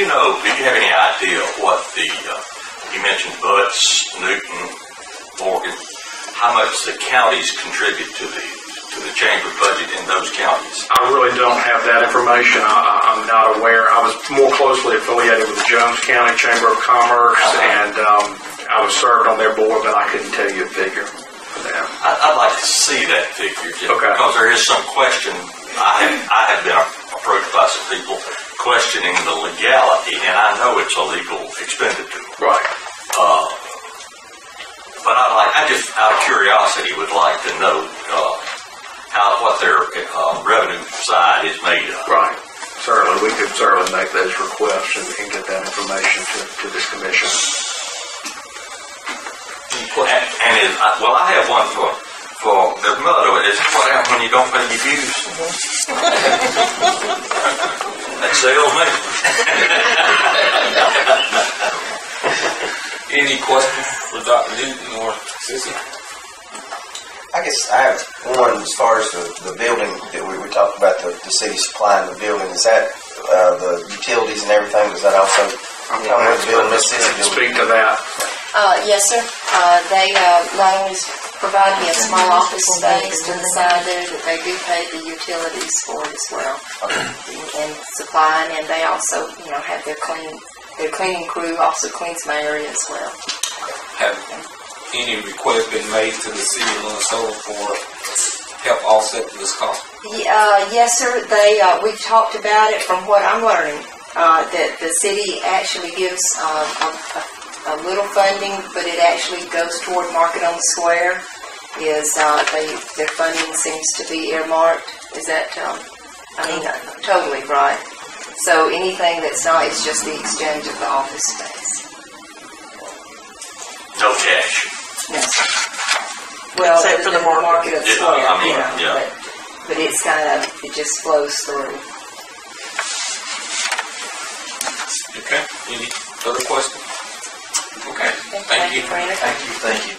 you have any idea what the, you mentioned Butts, Newton, Morgan, how much the counties contribute to the chamber budget in those counties? I really don't have that information. I'm not aware. I was more closely affiliated with the Jones County Chamber of Commerce, and I was served on their board, but I couldn't tell you a figure for that. I'd like to see that figure, just okay. Because there is some question. I have been approached by some people questioning the legality, and I know it's a legal expenditure. Right. But I just out of curiosity would like to know what their revenue side is made of. Right. Certainly, we could certainly make those requests and get that information to this commission. Well, I have one for the mother. Is what happens when you don't pay your dues? That sells me. Any questions for Dr. Newton or Sissy? I guess I have one as far as the building that we were talking about, the city supplying the building. Is that the utilities and everything? Does that also come with the building? Speak to that. Yes, sir. They not only provide me a small office space to the side there, that they do pay the utilities for it as well, and supplying, and they also, have their cleaning crew also cleans my area as well. Have any request been made to the city of Minnesota for help offset this cost? Yes, sir. We've talked about it. From what I'm learning, that the city actually gives a little funding, but it actually goes toward Market on the Square. Their funding seems to be earmarked. Is that? Totally right. So anything that's not, it's just the exchange of the office space. No cash. Yes. Well, except for the Market of the Square, yeah. But it's it just flows through. Okay. Any further questions? Okay. Thank you. Thank you. Thank you.